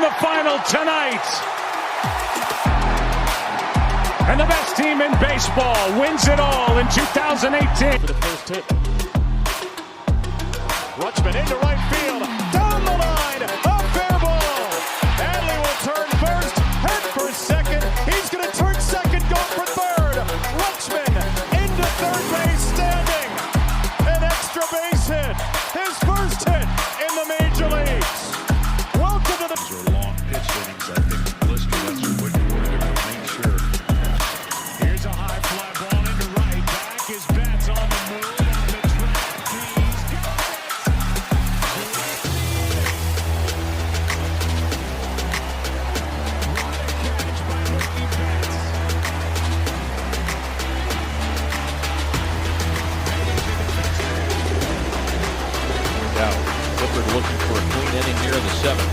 the final tonight. And the best team in baseball wins it all in 2018. For the first hit. Rutschman into right field. Down the line. A fair ball. Adley will turn first. Head for second. He's going to turn second. Go for third. Rutschman into third base standing. An extra base hit. His first hit in the major leagues. Welcome to the... These are long pitch innings, I think. Blister, that's what you wanted to make sure. Here's a high fly ball into right. Back is Betts on the move. On the track. He's got it. What a catch by Mookie Betts. Now, Clifford looking for a clean inning here in the seventh.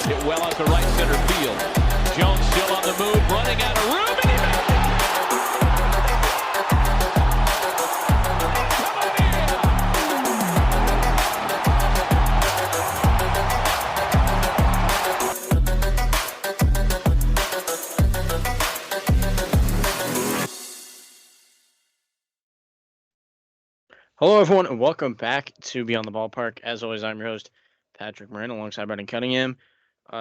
Hit well out to right center field. Jones still on the move, running out of room, and he makes it. Hello, everyone, and welcome back to Beyond the Ballpark. As always, I'm your host, Patrick Morin, alongside Brendan Cunningham.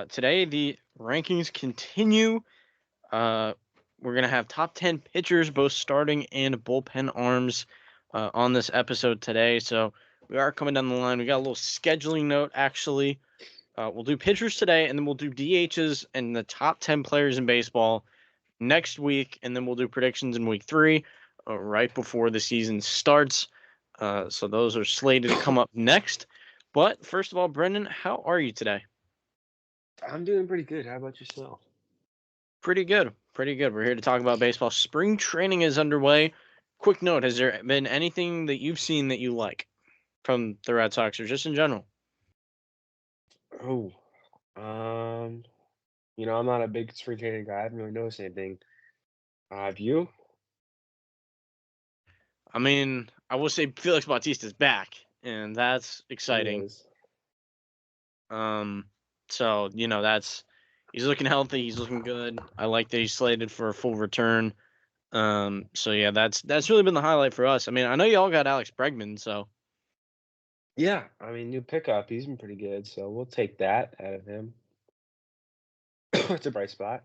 Today, the rankings continue. We're going to have top 10 pitchers, both starting and bullpen arms, on this episode today. So we are coming down the line. We got a little scheduling note, actually. We'll do pitchers today, and then we'll do DHs and the top 10 players in baseball next week, and then we'll do predictions in week 3, right before the season starts. So those are slated to come up next. But first of all, Brendan, how are you today? I'm doing pretty good. How about yourself? Pretty good. Pretty good. We're here to talk about baseball. Spring training is underway. Quick note, has there been anything that you've seen that you like from the Red Sox or just in general? Oh, I'm not a big spring training guy. I haven't really noticed anything. Have you? I mean, I will say Felix Bautista's back, and that's exciting. Yes. So, he's looking healthy, he's looking good. I like that he's slated for a full return. So yeah, that's really been the highlight for us. I mean, I know y'all got Alex Bregman, so Yeah, I mean, new pickup. He's been pretty good, so we'll take that out of him. It's a bright spot.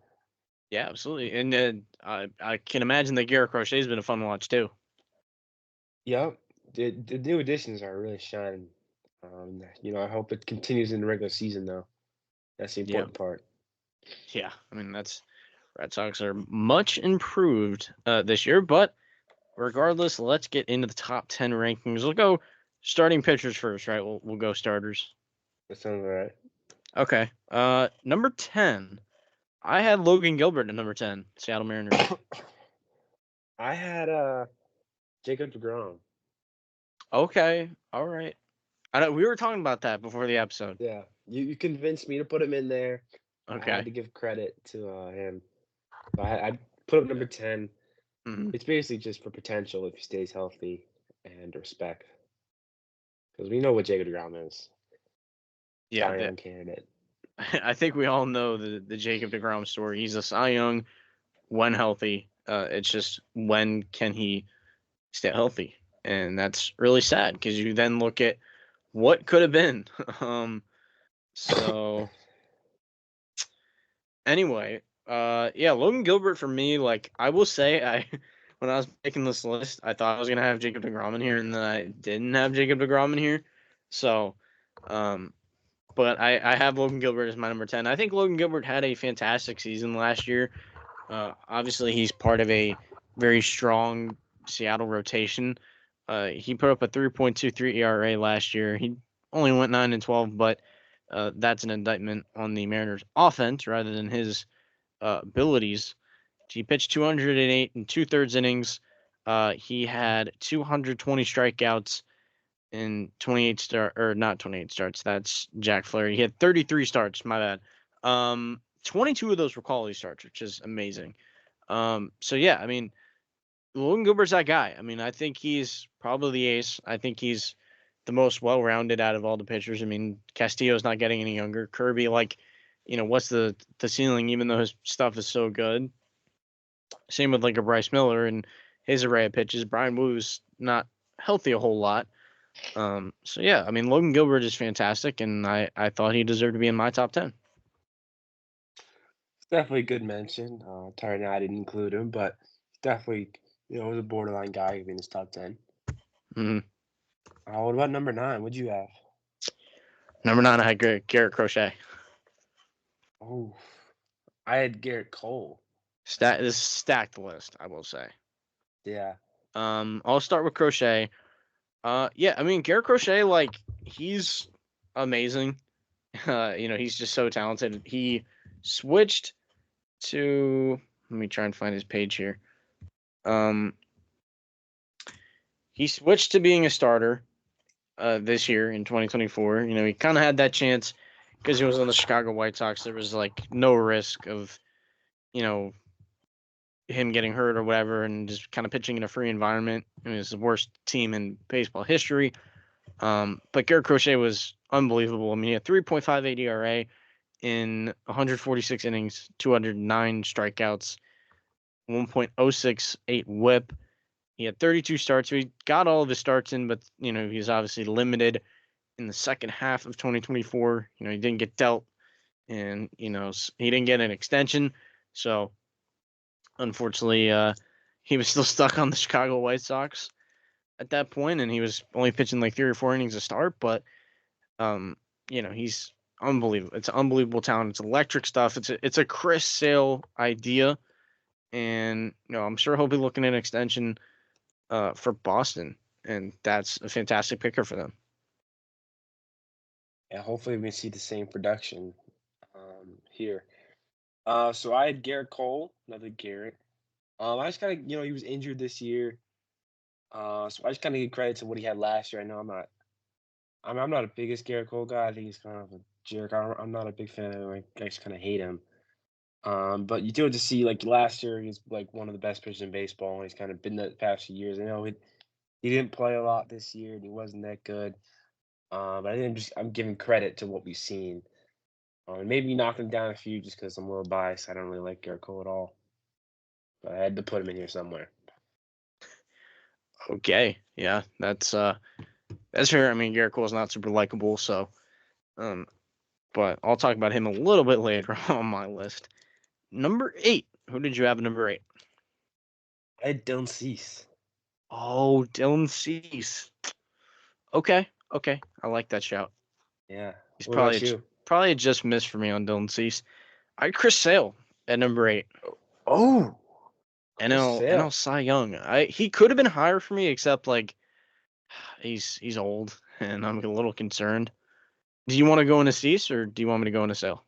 yeah, absolutely. And I can imagine that Garrett Crochet's been a fun watch too. Yep. The new additions are really shining. I hope it continues in the regular season, though. That's the important part. Yeah, I mean Red Sox are much improved this year, but regardless, let's get into the top 10 rankings. We'll go starting pitchers first, right? We'll go starters. That sounds all right. Okay. Number 10. I had Logan Gilbert at number 10, Seattle Mariners. I had Jacob deGrom. Okay. All right. I know we were talking about that before the episode. Yeah, you convinced me to put him in there. I Okay. had to give credit to him. So I put him number 10. Mhm. It's basically just for potential if he stays healthy and respect. Because we know what Jacob deGrom is. Yeah, Cy Young candidate. I think we all know the Jacob deGrom story. He's a Cy Young when healthy. It's just when can he stay healthy? And that's really sad because you then look at what could have been. So anyway, yeah, Logan Gilbert for me, like I will say, when I was making this list, I thought I was gonna have Jacob deGrom in here, and then I didn't have Jacob deGrom in here. So, but I have Logan Gilbert as my number 10. I think Logan Gilbert had a fantastic season last year. Obviously, he's part of a very strong Seattle rotation. He put up a 3.23 ERA last year. He only went 9-12, but that's an indictment on the Mariners' offense rather than his abilities. He pitched 208 and 2/3 innings. He had 220 strikeouts in 28 starts. That's Jack Flaherty. He had 33 starts. My bad. 22 of those were quality starts, which is amazing. So yeah, I mean, Logan Gilbert's that guy. I mean, I think he's probably the ace. I think he's the most well-rounded out of all the pitchers. I mean, Castillo's not getting any younger. Kirby, like, what's the ceiling? Even though his stuff is so good. Same with like a Bryce Miller and his array of pitches. Brian Woo's not healthy a whole lot. So yeah, I mean Logan Gilbert is fantastic, and I thought he deserved to be in my top 10. It's definitely a good mention. Tired now I didn't include him, but definitely, was a borderline guy in his top 10. hmm What about number 9? What'd you have? Number 9, I had Garrett Crochet. Oh, I had Garrett Cole. This stacked list, I will say. Yeah. I'll start with Crochet. Yeah, I mean Garrett Crochet, like he's amazing. He's just so talented. He switched to let me try and find his page here. He switched to being a starter this year in 2024. He kind of had that chance because he was on the Chicago White Sox. There was like no risk of, him getting hurt or whatever, and just kind of pitching in a free environment. I mean, it's the worst team in baseball history. But Garrett Crochet was unbelievable. I mean, he had 3.58 ERA in 146 innings, 209 strikeouts, 1.068 WHIP. He had 32 starts. So he got all of his starts in, but he's obviously limited in the second half of 2024. He didn't get dealt, and he didn't get an extension. So unfortunately, he was still stuck on the Chicago White Sox at that point, and he was only pitching like 3 or 4 innings to start. But he's unbelievable. It's unbelievable talent. It's electric stuff. It's a Chris Sale idea, and I'm sure he'll be looking at an extension for Boston, and that's a fantastic picker for them. Yeah, hopefully we see the same production here. So I had Garrett Cole, another Garrett. I just kind of, he was injured this year. So I just kind of give credit to what he had last year. I know I'm not a biggest Garrett Cole guy. I think he's kind of a jerk. I'm not a big fan of him. I just kind of hate him. But you do have to see, like last year, he's like one of the best pitchers in baseball, and he's kind of been the past few years. I know he didn't play a lot this year, and he wasn't that good. But I'm giving credit to what we've seen. Maybe knocking down a few just because I'm a little biased. I don't really like Garrett Cole at all. But I had to put him in here somewhere. Okay, yeah, that's fair. I mean, Garrett Cole's not super likable, so but I'll talk about him a little bit later on my list. Number 8. Who did you have at number 8? I had Dylan Cease. Oh, Dylan Cease. Okay. I like that shout. Yeah. He's What about you? probably a just miss for me on Dylan Cease. I had Chris Sale at number 8. Oh, NL Cy Young. He could have been higher for me, except like he's old and I'm a little concerned. Do you want to go into Cease or do you want me to go into Sale?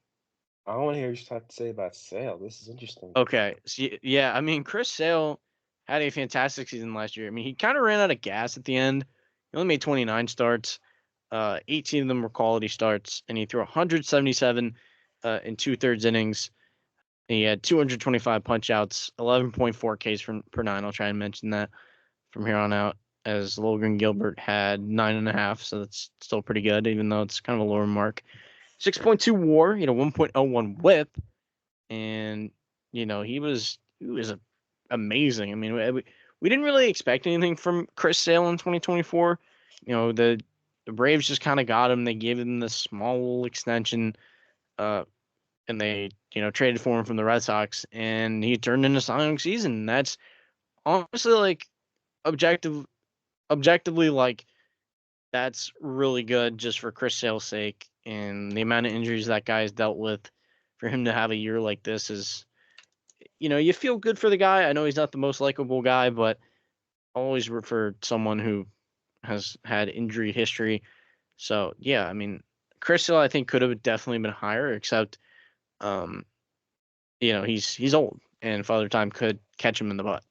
I want to hear what you have to say about Sale. This is interesting. Okay. So, yeah, I mean Chris Sale had a fantastic season last year. I mean, he kind of ran out of gas at the end. He only made 29 starts. 18 of them were quality starts, and he threw 177 in 2/3 innings. He had 225 punch outs, 11.4 Ks per 9. I'll try and mention that from here on out, as Logan Gilbert had 9.5, so that's still pretty good, even though it's kind of a lower mark. 6.2 WAR, 1.01 WHIP, and he was amazing. I mean, we didn't really expect anything from Chris Sale in 2024. The Braves just kind of got him. They gave him this small extension, and they traded for him from the Red Sox, and he turned into Cy Young season. That's honestly like objectively like that's really good just for Chris Sale's sake, and the amount of injuries that guy's dealt with. For him to have a year like this is, you feel good for the guy. I know he's not the most likable guy, but I always root for someone who has had injury history. So yeah, I mean, Chris Hill I think could have definitely been higher, except he's old and Father Time could catch him in the butt.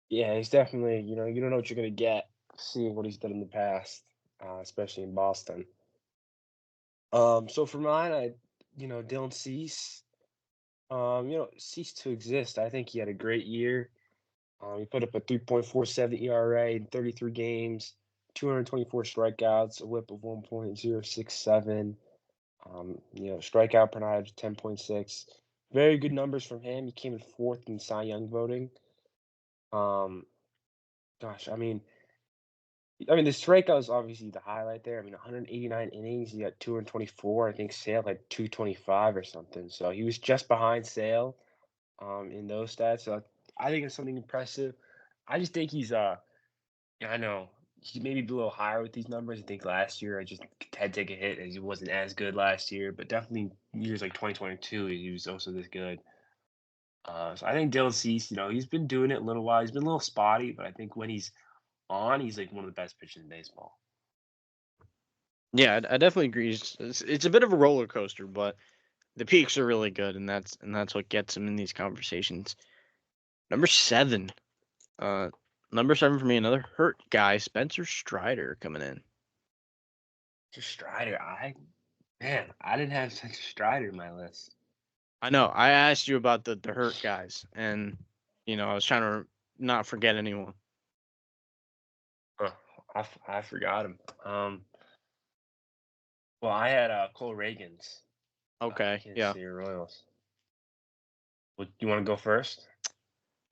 Yeah, he's definitely, you don't know what you're going to get seeing what he's done in the past, especially in Boston. So for mine, Dylan Cease, ceased to exist. I think he had a great year. He put up a 3.47 ERA in 33 games, 224 strikeouts, a WHIP of 1.067. Strikeout per nine of 10.6. Very good numbers from him. He came in fourth in Cy Young voting. Um, the strikeout is obviously the highlight there. 189 innings. He got 224. I think Sale had 225 or something. So he was just behind Sale in those stats. So I think it's something impressive. I just think I know he maybe be a little higher with these numbers. I think last year I just had to take a hit as he wasn't as good last year. But definitely years like 2022, he was also this good. So I think Dylan Cease, he's been doing it a little while. He's been a little spotty, but I think when he's on, he's like one of the best pitchers in baseball. Yeah, I definitely agree. It's a bit of a roller coaster, but the peaks are really good, and that's what gets him in these conversations. Number 7, number 7 for me, another hurt guy, Spencer Strider coming in. Just Strider, I didn't have Spencer Strider in my list. I know. I asked you about the hurt guys, and I was trying to not forget anyone. Huh, I forgot him. Well, I had Cole Reagans. Okay, Kansas yeah. City Royals. Well, you want to go first?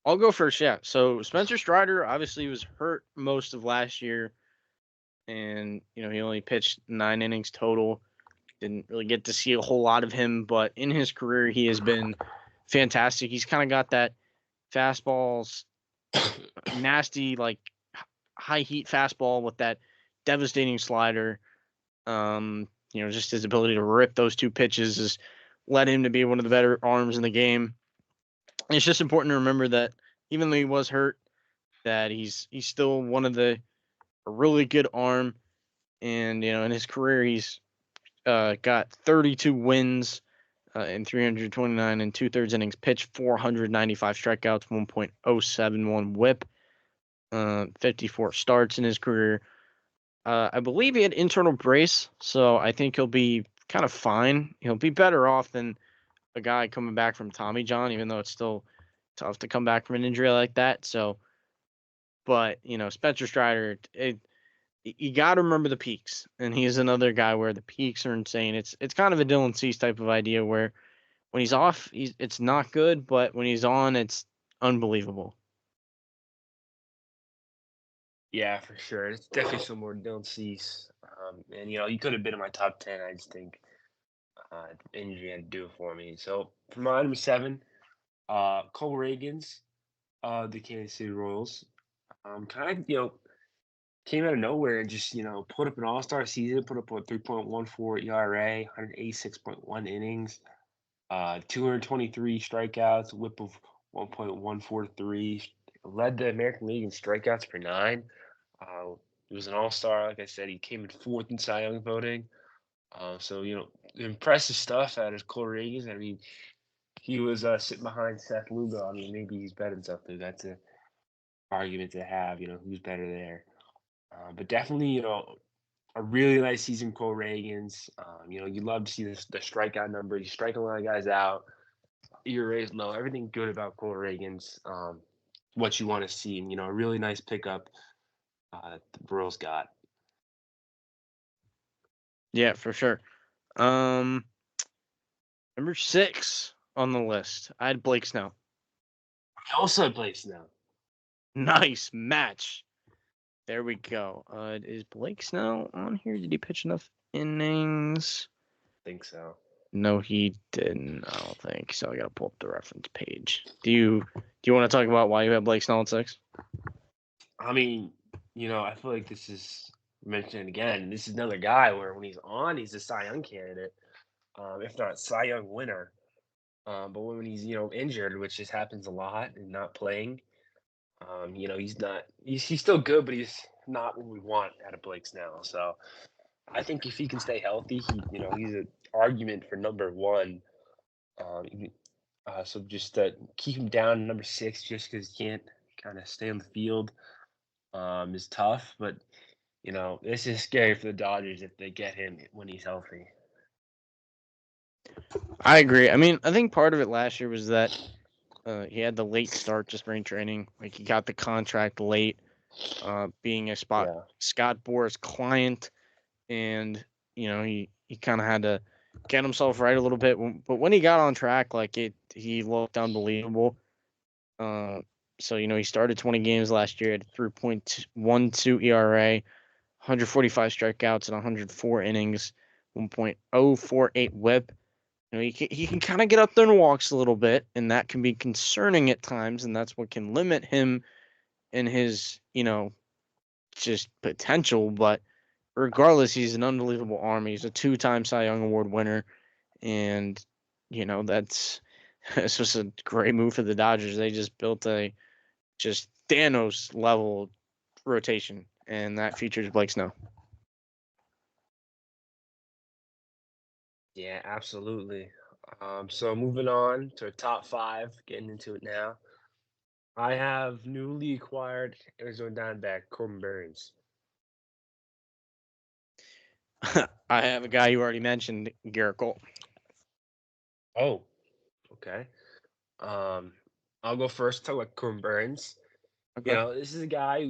I'll go first, yeah. So Spencer Strider obviously was hurt most of last year, and he only pitched 9 innings total. Didn't really get to see a whole lot of him, but in his career he has been fantastic. He's kind of got that fastballs, nasty like high heat fastball with that devastating slider. Just his ability to rip those 2 pitches has led him to be one of the better arms in the game. And it's just important to remember that even though he was hurt, that he's still one of a really good arm. And in his career he's got 32 wins in 329 and 2/3 innings pitched, 495 strikeouts, 1.071 WHIP, 54 starts in his career. I believe he had internal brace, so I think he'll be kind of fine. He'll be better off than a guy coming back from Tommy John, even though it's still tough to come back from an injury like that. So, but Spencer Strider, you got to remember the peaks, and he's another guy where the peaks are insane. It's kind of a Dylan Cease type of idea where when he's off, it's not good, but when he's on, it's unbelievable. Yeah, for sure. It's definitely similar to Dylan Cease. And he could have been in my top 10. I just think injury had to do it for me. So for my number 7, Cole Reagans, the Kansas City Royals, came out of nowhere and just put up an All-Star season, put up a 3.14 ERA, 186.1 innings, 223 strikeouts, WHIP of 1.143, led the American League in strikeouts per 9. He was an all-star, like I said. He came in 4th in Cy Young voting. So impressive stuff out of Cole Reagans. He was sitting behind Seth Lugo. Maybe he's better than Seth Lugo. That's an argument to have. Who's better there? But definitely, a really nice season, Cole Reagans. You love to see the strikeout number. He's striking a lot of guys out. ERA's low. Everything good about Cole Reagans. What you want to see. And, a really nice pickup that the Royals got. Yeah, for sure. Number 6 on the list, I had Blake Snell. I also had Blake Snell. Nice match. There we go. Is Blake Snell on here? Did he pitch enough innings? I think so. No, he didn't. I don't think so. I gotta pull up the reference page. Do you want to talk about why you have Blake Snell at 6? I feel like this is mentioned again. This is another guy where when he's on, he's a Cy Young candidate, if not Cy Young winner. But when he's injured, which just happens a lot, and not playing, he's not. He's still good, but he's not what we want out of Blake Snell. So I think if he can stay healthy, he's an argument for number 1. So just keep him down to number 6, just because he can't kind of stay on the field, is tough. But this is scary for the Dodgers if they get him when he's healthy. I agree. I think part of it last year was that He had the late start to spring training. Like he got the contract late, being a Yeah. Scott Boras client, and he kind of had to get himself right a little bit. But when he got on track, he looked unbelievable. Uh, so he started 20 games last year at 3.12 ERA, 145 strikeouts and 104 innings, 1.048 WHIP. He can kind of get up there and walks a little bit, and that can be concerning at times, and that's what can limit him in his just potential. But regardless, he's an unbelievable arm. He's a two-time Cy Young Award winner, and that's it's just a great move for the Dodgers. They just built a just Thanos level rotation, and that features Blake Snow. Yeah, absolutely. So moving on to top five, getting into it now. I have newly acquired Arizona Diamondback Corbin Burns. I have a guy you already mentioned, Garrett Cole. Oh, okay. Um, I'll go first. Talk about Corbin Burns. Okay. This is a guy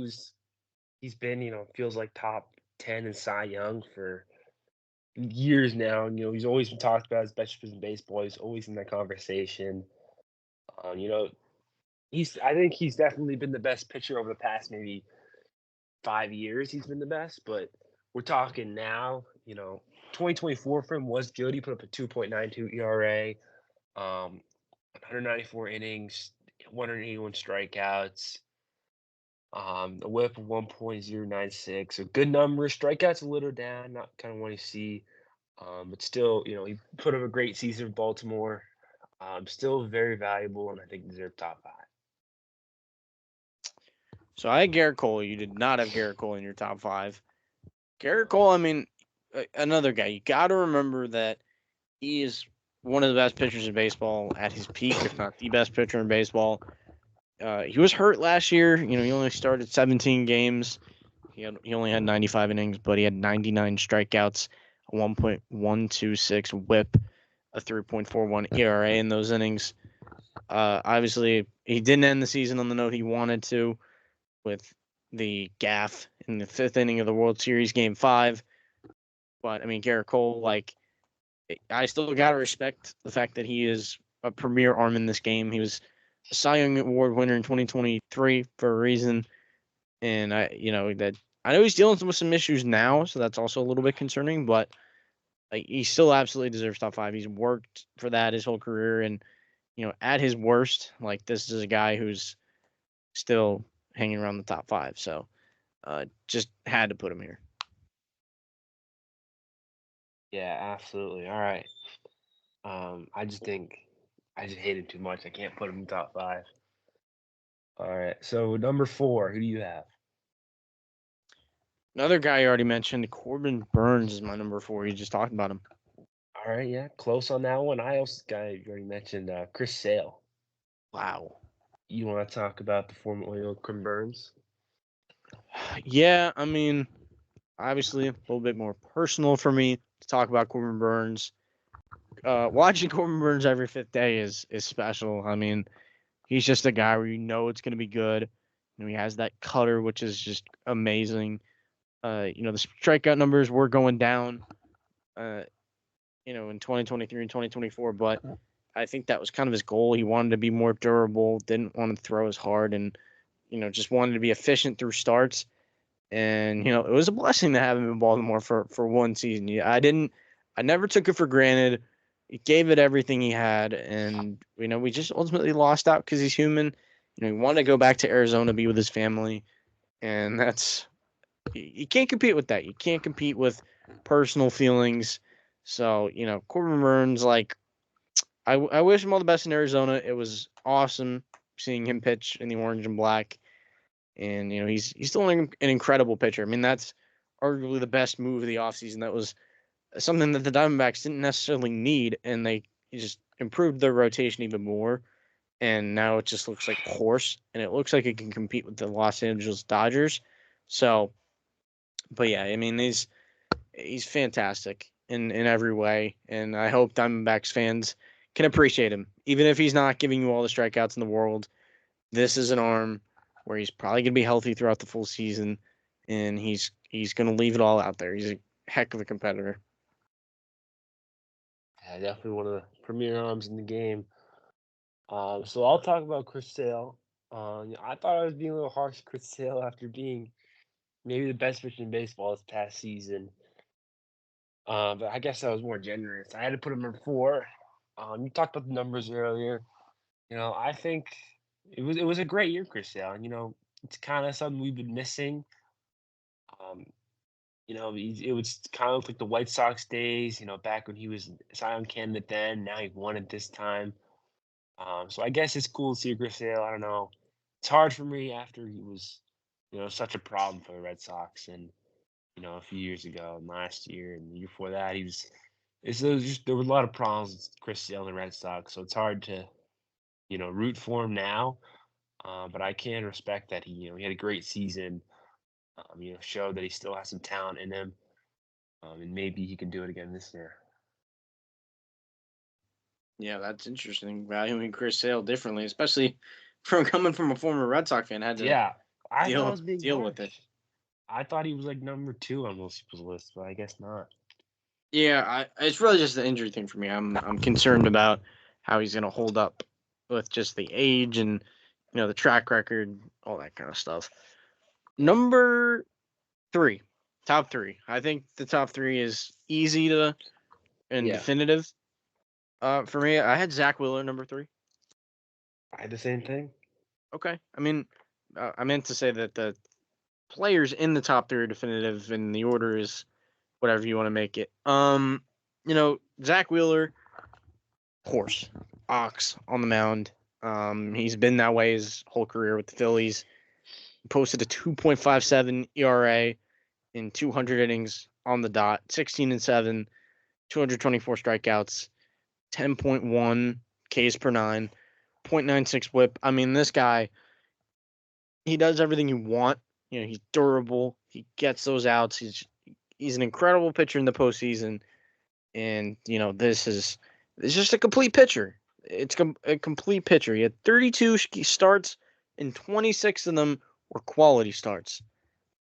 he's been, feels like top 10 in Cy Young for years now. And, he's always been talked about as best pitcher in baseball. He's always in that conversation. Um, you know, I think he's definitely been the best pitcher over the past maybe 5 years. He's been the best, but we're talking now. 2024 for him was good. He put up a 2.92 ERA, 194 innings, 181 strikeouts. A whip of 1.096. So good numbers. Strikeouts a little down, not kind of what you see. But still, he put up a great season in Baltimore. Still very valuable, and I think deserves top five. So I had Garrett Cole. You did not have Garrett Cole in your top five. Garrett Cole, I mean, another guy. You got to remember that he is one of the best pitchers in baseball at his peak, if not the best pitcher in baseball. He was hurt last year. He only started 17 games. He only had 95 innings, but he had 99 strikeouts, a 1.126 WHIP, a 3.41 ERA in those innings. Obviously, he didn't end the season on the note he wanted to, with the gaff in the fifth inning of the World Series Game 5. But, I mean, Garrett Cole, I still got to respect the fact that he is a premier arm in this game. He was a Cy Young Award winner in 2023 for a reason. And, I know he's dealing with some issues now, so that's also a little bit concerning. But he still absolutely deserves top five. He's worked for that his whole career. And, at his worst, this is a guy who's still hanging around the top five. So just had to put him here. Yeah, absolutely. All right. I just hate him too much. I can't put him in top five. All right. So number 4, who do you have? Another guy you already mentioned, Corbin Burns, is my number 4. You just talked about him. All right, yeah, close on that one. I also guy you already mentioned, Chris Sale. Wow. You want to talk about the formerly old Corbin Burns? Yeah, I mean, obviously a little bit more personal for me to talk about Corbin Burns. Watching Corbin Burns every fifth day is special. I mean, he's just a guy where it's going to be good. He has that cutter, which is just amazing. The strikeout numbers were going down, in 2023 and 2024, but I think that was kind of his goal. He wanted to be more durable, didn't want to throw as hard, and just wanted to be efficient through starts. And it was a blessing to have him in Baltimore for one season. I never took it for granted. He gave it everything he had, and we just ultimately lost out because he's human. He wanted to go back to Arizona, be with his family, and that's you can't compete with that. You can't compete with personal feelings. So Corbin Burns, I wish him all the best in Arizona. It was awesome seeing him pitch in the orange and black. And, he's still an incredible pitcher. I mean, that's arguably the best move of the offseason. That was something that the Diamondbacks didn't necessarily need, and they just improved their rotation even more. And now it just looks like a horse, and it looks like it can compete with the Los Angeles Dodgers. So, but yeah, I mean, he's fantastic in every way, and I hope Diamondbacks fans can appreciate him. Even if he's not giving you all the strikeouts in the world, this is an arm where he's probably going to be healthy throughout the full season, and he's going to leave it all out there. He's a heck of a competitor. Yeah, definitely one of the premier arms in the game. So I'll talk about Chris Sale. I thought I was being a little harsh to Chris Sale after being maybe the best pitcher in baseball this past season. But I guess I was more generous. I had to put him at 4. You talked about the numbers earlier. I think it was a great year, Chris Sale. It's kind of something we've been missing. Um, it was kind of like the White Sox days. Back when he was Cy Young candidate then. Now he won it this time. So I guess it's cool to see Chris Sale. I don't know. It's hard for me after he was, such a problem for the Red Sox, and a few years ago and last year and the year before that, there was a lot of problems with Chris Sale and the Red Sox. So it's hard to, root for him now. But I can respect that he had a great season. Showed that he still has some talent in him. And maybe he can do it again this year. Yeah, that's interesting. Valuing Chris Sale differently, especially from coming from a former Red Sox fan, had to Yeah, I thought I was being deal with it. harsh. I thought he was like number 2 on most people's list, but I guess not. Yeah, it's really just the injury thing for me. I'm concerned about how he's going to hold up with just the age and the track record, all that kind of stuff. Number 3, top 3. I think the top 3 is easy to and Yeah. definitive. For me, I had Zach Wheeler number 3. I had the same thing. Okay, I mean, I meant to say that the players in the top 3 are definitive, and the order is whatever you want to make it. Zach Wheeler, horse, ox on the mound. He's been that way his whole career with the Phillies. Posted a 2.57 ERA in 200 innings on the dot, 16-7, 224 strikeouts, 10.1 Ks per 9, 0.96 WHIP. I mean, this guy, he does everything you want. He's durable. He gets those outs. He's an incredible pitcher in the postseason, and this is just a complete pitcher. It's a complete pitcher. He had 32 starts, and 26 of them were quality starts.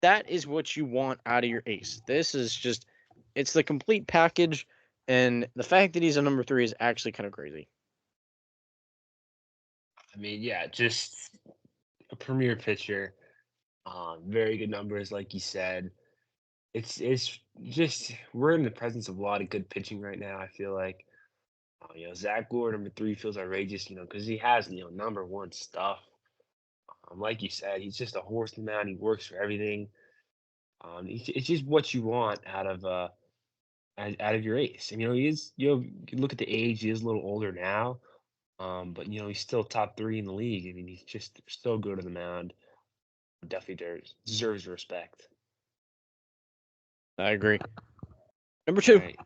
That is what you want out of your ace. This is just, it's the complete package, and the fact that he's a number 3 is actually kind of crazy. I mean, yeah, just a premier pitcher. Very good numbers, like you said. It's just we're in the presence of a lot of good pitching right now. I feel like, Zach Wheeler number 3 feels outrageous, because he has number 1 stuff. Like you said, he's just a horse in the mound. He works for everything. It's just what you want out of your ace. And, he is. You look at the age; he is a little older now. But he's still top 3 in the league. I mean, he's just so good on the mound. Definitely deserves respect. I agree. Number 2. Right.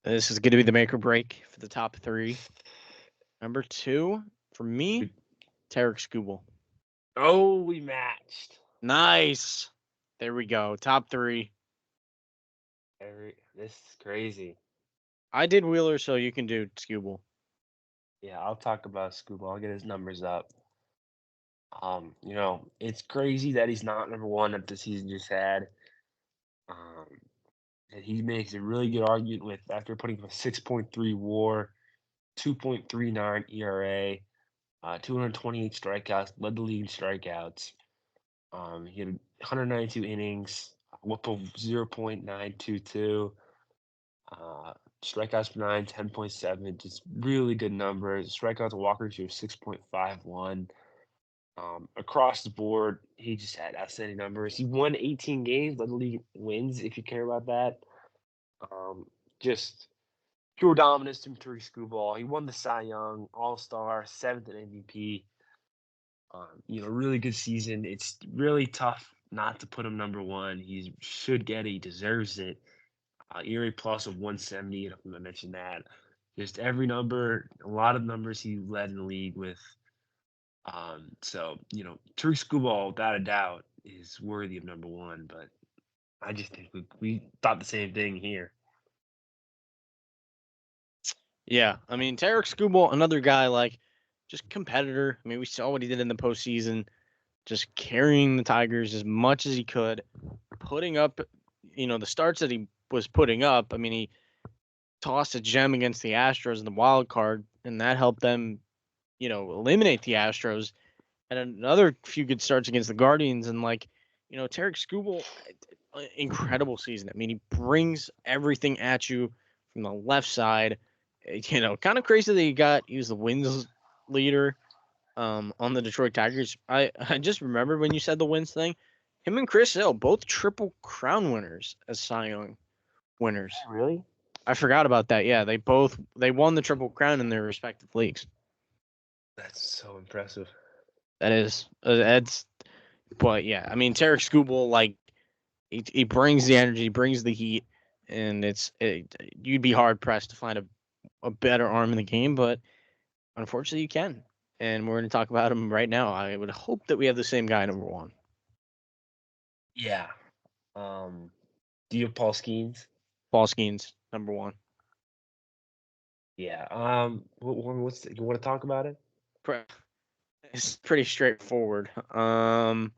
This is going to be the make or break for the top 3. Number 2 for me, Tarek Skubal. Oh, we matched. Nice. There we go. Top 3. This is crazy. I did Wheeler, so you can do Skubal. Yeah, I'll talk about Scuba. I'll get his numbers up. It's crazy that he's not number 1 that the season just had. And he makes a really good argument with after putting up a 6.3 WAR, 2.39 ERA, 228 strikeouts, led the league in strikeouts. He had 192 innings, WHIP of 0.922. Strikeouts per 9, 10.7. Just really good numbers. Strikeouts to walk ratio of 6.51. Across the board, he just had outstanding numbers. He won 18 games, led the league in wins, if you care about that. Just pure dominance from Tariq Skubal. He won the Cy Young, All-Star, 7th in MVP. Really good season. It's really tough not to put him number 1. He should get it. He deserves it. ERA plus of 170. I mentioned that. Just every number, a lot of numbers he led in the league with. So, Tariq Skubal, without a doubt, is worthy of number 1. But I just think we thought the same thing here. Yeah, I mean, Tarek Skubal, another guy like just competitor. I mean, we saw what he did in the postseason, just carrying the Tigers as much as he could, putting up, the starts that he was putting up. I mean, he tossed a gem against the Astros in the wild card, and that helped them, eliminate the Astros. And another few good starts against the Guardians, and Tarek Skubal, incredible season. I mean, he brings everything at you from the left side. Kind of crazy that he was the wins leader on the Detroit Tigers. I just remembered when you said the wins thing. Him and Chris Hill, both triple crown winners as Cy Young winners. Really? I forgot about that. Yeah, they won the triple crown in their respective leagues. That's so impressive. That is, but yeah, I mean, Tarek Skubal, like, he brings the energy, brings the heat, and you'd be hard pressed to find a better arm in the game, but unfortunately, you can. And we're going to talk about him right now. I would hope that we have the same guy, number one. Yeah. Do you have Paul Skeens? Paul Skeens, number one. Yeah. You want to talk about it? It's pretty straightforward. Paul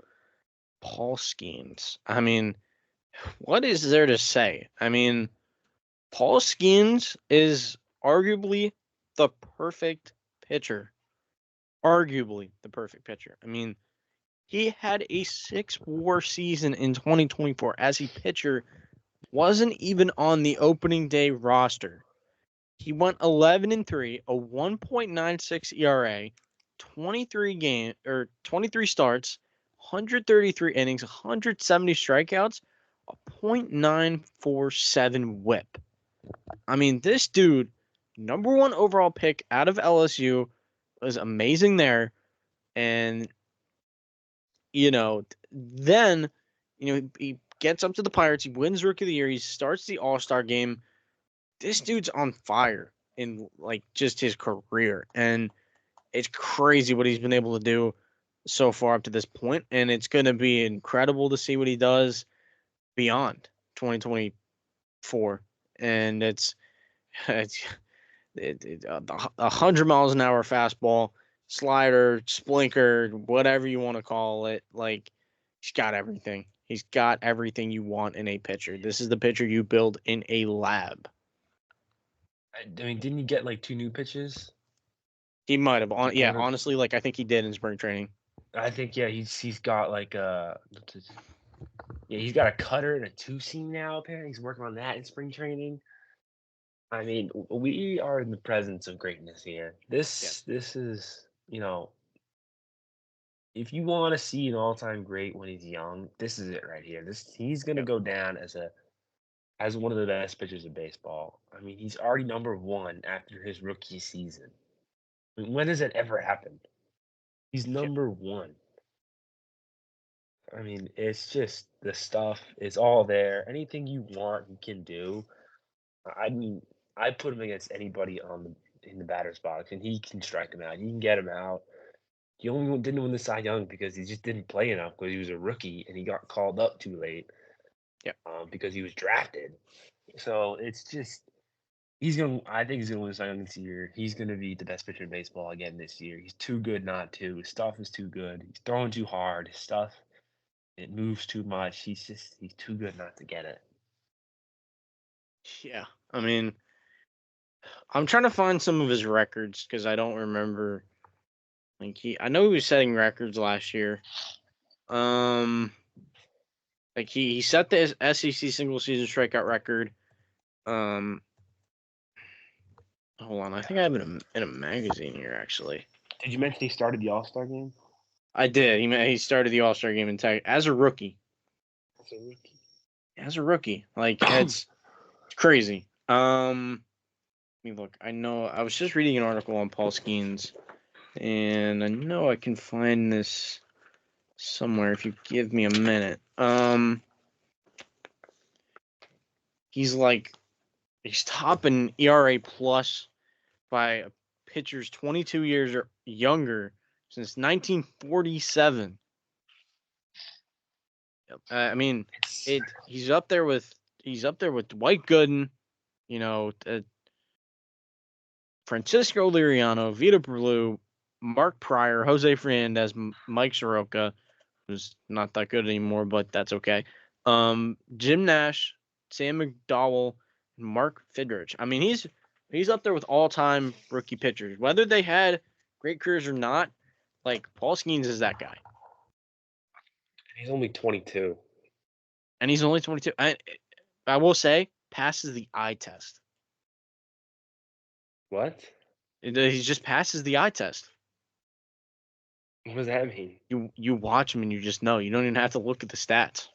Skeens. I mean, what is there to say? I mean, Paul Skeens is arguably the perfect pitcher. Arguably the perfect pitcher. I mean, he had a 6-WAR season in 2024 as a pitcher, wasn't even on the opening day roster. He went 11-3, a 1.96 ERA, 23 starts, 133 innings, 170 strikeouts, a .947 WHIP. I mean, this dude, number one overall pick out of LSU, was amazing there, and then he gets up to the Pirates, he wins Rookie of the Year, he starts the All-Star game. This dude's on fire in like just his career, and it's crazy what he's been able to do so far up to this point, and it's going to be incredible to see what he does beyond 2024. And it's 100 miles an hour fastball, slider, splinker, whatever you want to call it. Like, he's got everything. He's got everything you want in a pitcher. This is the pitcher you build in a lab. I mean, didn't you get like 2 new pitches? He might have. Yeah, Order- honestly, like I think he did in spring training. I think he's got like he's got a cutter and a 2-seam now. Apparently, he's working on that in spring training. I mean, we are in the presence of greatness here. This is, if you want to see an all-time great when he's young, this is it right here. He's gonna Yep. go down as one of the best pitchers in baseball. I mean, he's already number one after his rookie season. I mean, when has that ever happened? He's Yeah. number one. I mean, it's just the stuff is all there. Anything you want, he can do. I mean, I put him against anybody in the batter's box, and he can strike him out. He can get him out. He only didn't win the Cy Young because he just didn't play enough because he was a rookie and he got called up too late Yep. because he was drafted. So it's just I think he's gonna win the Cy Young this year. He's gonna be the best pitcher in baseball again this year. He's too good not to. His stuff is too good. He's throwing too hard. His stuff, it moves too much. He's too good not to get it. Yeah. I mean, I'm trying to find some of his records because I don't remember. I know he was setting records last year. Like he set the SEC single season strikeout record. Um, Hold on, I think I have it in a magazine here actually. Did you mention he started the All-Star game? I did. He started the All Star game in Tech as a rookie. As a rookie. As a rookie, like it's crazy. Let me look. I know I was just reading an article on Paul Skeens, and I know I can find this somewhere if you give me a minute. He's top in ERA plus by pitchers 22 years or younger since 1947. I mean, he's up there with Dwight Gooden, you know, Francisco Liriano, Vita Blue, Mark Pryor, Jose Fernandez, Mike Soroka, who's not that good anymore, but that's okay. Jim Nash, Sam McDowell, and Mark Fidrich. I mean, he's up there with all-time rookie pitchers. Whether they had great careers or not, like Paul Skeens is that guy, He's only 22. and he's only 22. I will say passes the eye test. What? He just passes the eye test. What does that mean? You watch him and you just know. You don't even have to look at the stats.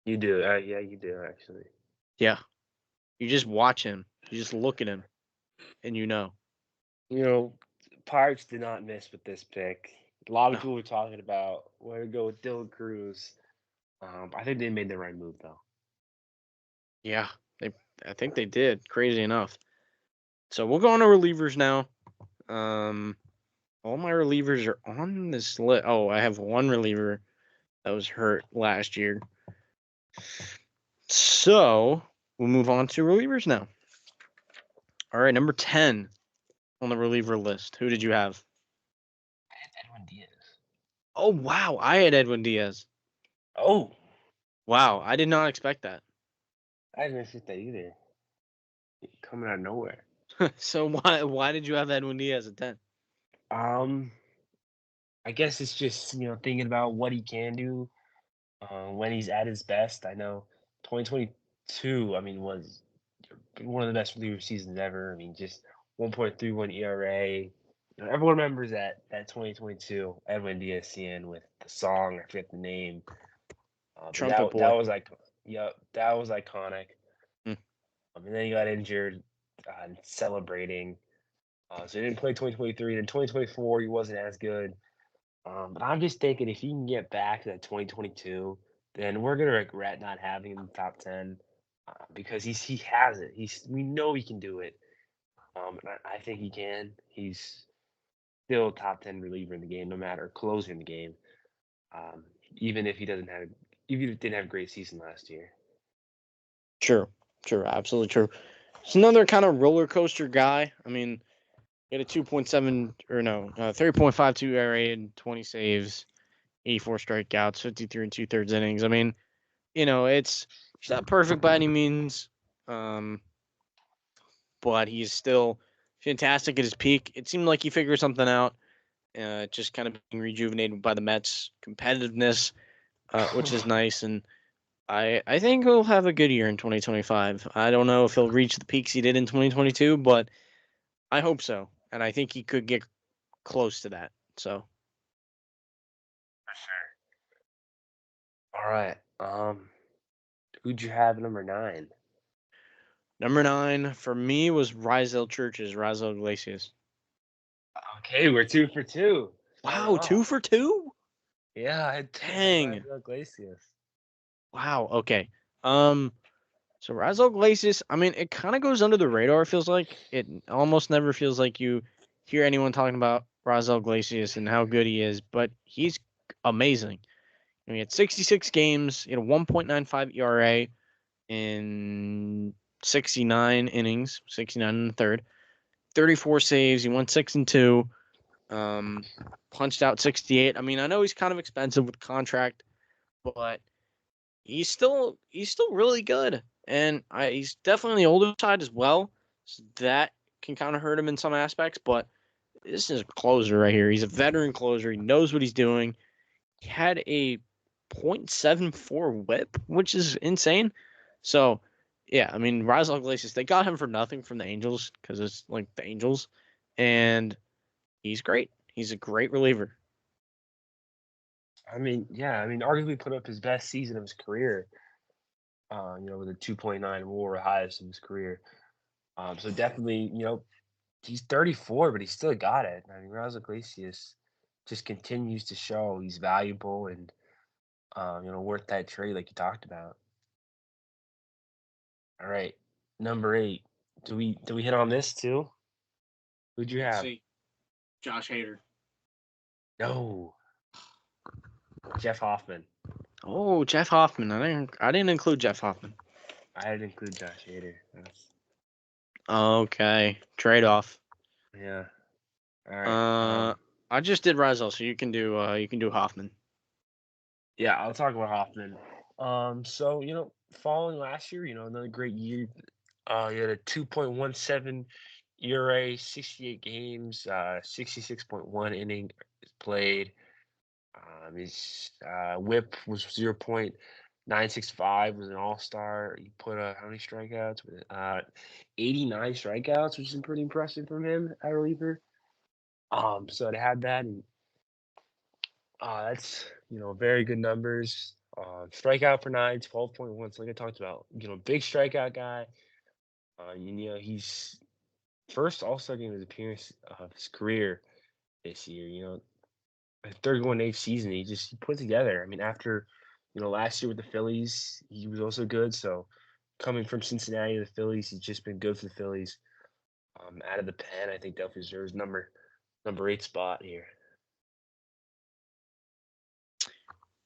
You do. Yeah, you do actually. Yeah. You just watch him. You just look at him and you know. You know, Pirates did not miss with this pick. A lot of No. people were talking about where to go with Dylan Cruz. I think they made the right move though. Yeah. I think they did. Crazy enough. So we'll go on to relievers now. All my relievers are on this list. Oh, I have one reliever that was hurt last year. So we'll move on to relievers now. All right, number 10 on the reliever list. Who did you have? I had Edwin Diaz. Oh, wow. I had Edwin Diaz. Oh, Wow. I did not expect that. I didn't expect that either. Coming out of nowhere. So why did you have Edwin Diaz at 10? I guess it's just thinking about what he can do when he's at his best. I know 2022. I mean, was one of the best reliever seasons ever. I mean, just 1.31 ERA. Everyone remembers that 2022 Edwin Diaz CN with the song. I forget the name. Trumpet Boy. That was that was iconic. Hmm. And then he got injured and celebrating. So he didn't play 2023. Then 2024, he wasn't as good. But I'm just thinking if he can get back to that 2022, then we're gonna regret not having him in the top 10 because he has it. We know he can do it. And I think he can. He's still a top 10 reliever in the game, no matter closer in the game. Even if he didn't have a great season last year. True, absolutely true. It's another kind of roller coaster guy. I mean, he had a 2.7 or no, 3.52 ERA and 20 saves, 84 strikeouts, 53 and 2/3 innings. I mean, it's not perfect by any means, but he's still fantastic at his peak. It seemed like he figured something out, just kind of being rejuvenated by the Mets' competitiveness, which is nice. And I think he'll have a good year in 2025. I don't know if he'll reach the peaks he did in 2022, but I hope so. And I think he could get close to that. So. For sure. All right. Who'd you have at number 9? Number 9 for me was Rizal Iglesias. Okay, we're 2 for 2. Wow, 2 for 2? Yeah, I had Dang. Rizal Iglesias. Wow. Okay. So Rizal Iglesias, I mean, it kind of goes under the radar. It feels like it almost never feels like you hear anyone talking about Rizal Iglesias and how good he is, but he's amazing. I mean, he had 66 games, he had a 1.95 ERA in 69 innings, 69 in the third, 34 saves. He went 6-2, punched out 68. I mean, I know he's kind of expensive with contract, but he's still really good, and he's definitely on the older side as well. So that can kind of hurt him in some aspects, but this is a closer right here. He's a veteran closer. He knows what he's doing. He had a .74 WHIP, which is insane. So, yeah, I mean, Rizal Iglesias, they got him for nothing from the Angels because it's like the Angels, and he's great. He's a great reliever. I mean, arguably put up his best season of his career. With a 2.9 WAR, highest of his career. So definitely, he's 34, but he still got it. I mean, Rizal Iglesias just continues to show he's valuable and worth that trade like you talked about. All right, number 8. Do we hit on this too? Who'd you have? See, Josh Hader. No, Jeff Hoffman. Oh, Jeff Hoffman. I didn't include Jeff Hoffman. I had to include Josh Hader. Okay, trade off. Yeah. All right. I just did Rizal, so you can do Hoffman. Yeah, I'll talk about Hoffman. So following last year, another great year. He had a 2.17 ERA, 68 games, 66.1 innings played. His WHIP was 0.965. Was an All-Star. He put how many strikeouts? 89 strikeouts, which is pretty impressive from him at reliever. So to have that, and that's very good numbers. Strikeout per nine, 12.1. So like I talked about, big strikeout guy. He's first All-Star game of his appearance of his career this year. A 31-8 season. He put together. I mean, after last year with the Phillies, he was also good. So coming from Cincinnati to the Phillies, he's just been good for the Phillies. Out of the pen, I think definitely deserves number 8 spot here.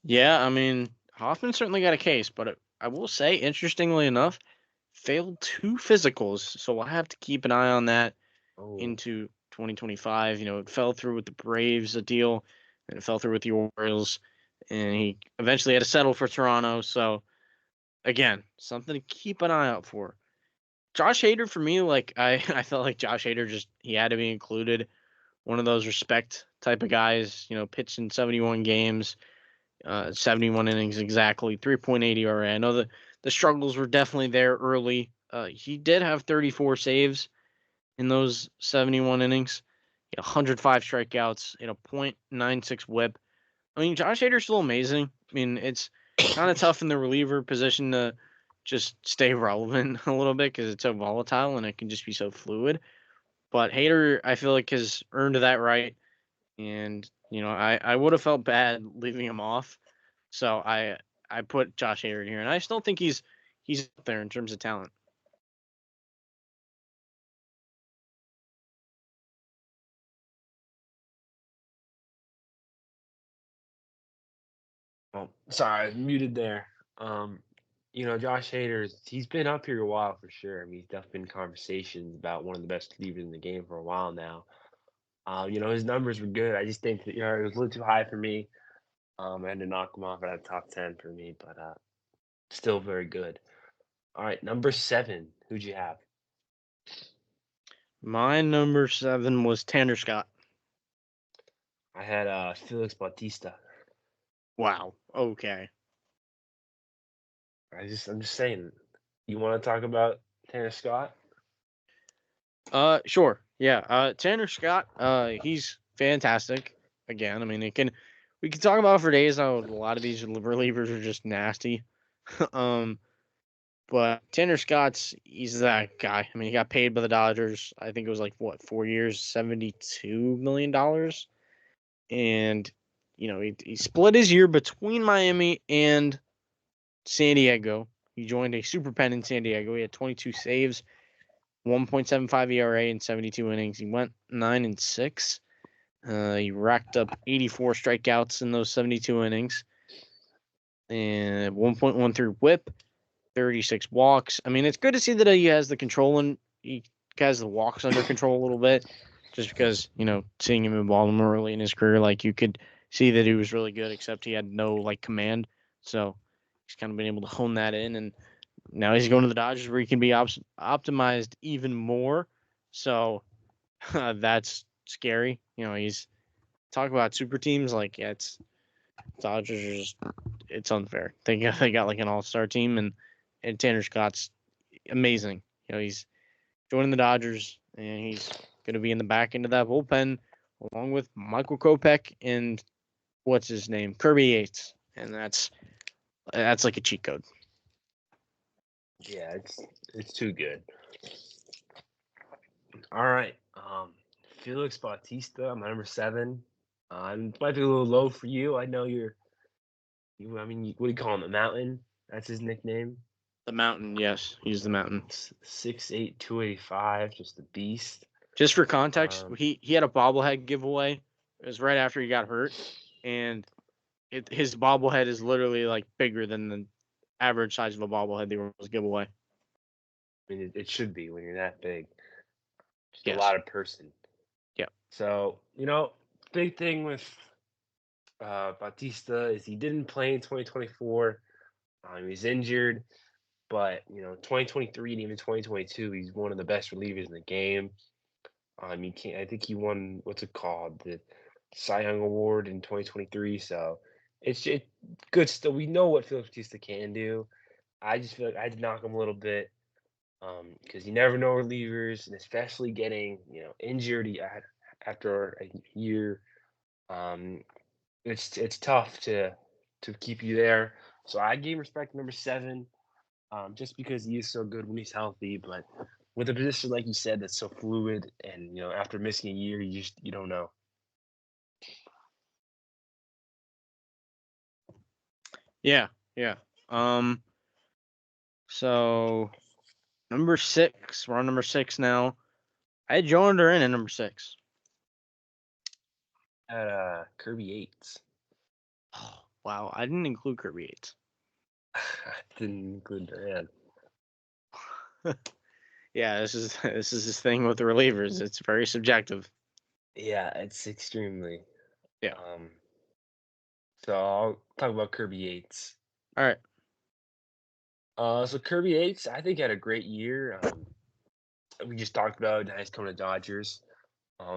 Yeah, I mean Hoffman certainly got a case, but I will say, interestingly enough, failed 2 physicals, so we'll have to keep an eye on that Oh, into 2025. It fell through with the Braves a deal, and it fell through with the Orioles, and he eventually had to settle for Toronto. So again, something to keep an eye out for. Josh Hader for me, like I felt like Josh Hader he had to be included. One of those respect type of guys, pitched in 71 games, 71 innings exactly, 3.8 ERA. I know the struggles were definitely there early. He did have 34 saves in those 71 innings, 105 strikeouts, .96 WHIP. I mean, Josh Hader's still amazing. I mean, it's kind of tough in the reliever position to just stay relevant a little bit because it's so volatile and it can just be so fluid. But Hader, I feel like, has earned that right, and I would have felt bad leaving him off, so I put Josh Hader in here, and I still think he's up there in terms of talent. oh, sorry, I was muted there. Um, Josh Hader, he's been up here a while for sure. I mean, he's definitely been in conversations about one of the best relievers in the game for a while now. His numbers were good. I just think that it was a little too high for me. I had to knock him off at the top 10 for me, but still very good. All right, number 7. Who'd you have? My number 7 was Tanner Scott. I had Felix Bautista. Wow. Okay. I'm just saying. You want to talk about Tanner Scott? Sure. Yeah. Tanner Scott. He's fantastic. Again, I mean, we can talk about it for days how a lot of these relievers are just nasty. um, but Tanner he's that guy. I mean, he got paid by the Dodgers. I think it was like what, 4 years, $72 million, and he split his year between Miami and San Diego. He joined a super pen in San Diego. He had 22 saves, 1.75 ERA in 72 innings. He went 9-6. He racked up 84 strikeouts in those 72 innings and 1.13 WHIP, 36 walks. I mean, it's good to see that he has the control and he has the walks under control a little bit. Just because seeing him in Baltimore early in his career, like you could see that he was really good, except he had no like command. So he's kind of been able to hone that in, and now he's going to the Dodgers where he can be optimized even more. So that's scary. He's talk about super teams. Like, yeah, it's Dodgers are just it's unfair. They got like an all-star team, and Tanner Scott's amazing. He's joining the Dodgers, and he's going to be in the back end of that bullpen along with Michael Kopech and what's his name, Kirby Yates, and that's like a cheat code. Yeah, it's too good. All right. Felix Bautista, my number 7. It might be a little low for you. I know I mean, what do you call him? The Mountain? That's his nickname. The Mountain, yes, he's the Mountain. 6'8", 285, just a beast. Just for context, Um, he had a bobblehead giveaway. It was right after he got hurt, and his bobblehead is literally like bigger than the average size of a bobblehead the Orioles give away. I mean, it should be when you're that big. Just a Yes. lot of person. So, big thing with Bautista is he didn't play in 2024. He's injured, but 2023 and even 2022, he's one of the best relievers in the game. He can't. I think he won what's it called, the Cy Young Award in 2023. So it's good still. We know what Felix Bautista can do. I just feel like I had to knock him a little bit because you never know relievers, and especially getting injured after a year. Um, it's tough to keep you there. So I gave respect to number 7, just because he is so good when he's healthy. But with a position like you said that's so fluid, and after missing a year, you don't know. Yeah, yeah. So number 6, we're on number 6 now. I had Joe Under in at number 6. At Kirby Yates. Oh, wow, I didn't include Kirby Yates. I didn't include Duran. Yeah, this is his thing with the relievers. It's very subjective. Yeah, it's extremely. Yeah. So I'll talk about Kirby Yates. All right. So Kirby Yates, I think had a great year. We just talked about now he's coming to Dodgers.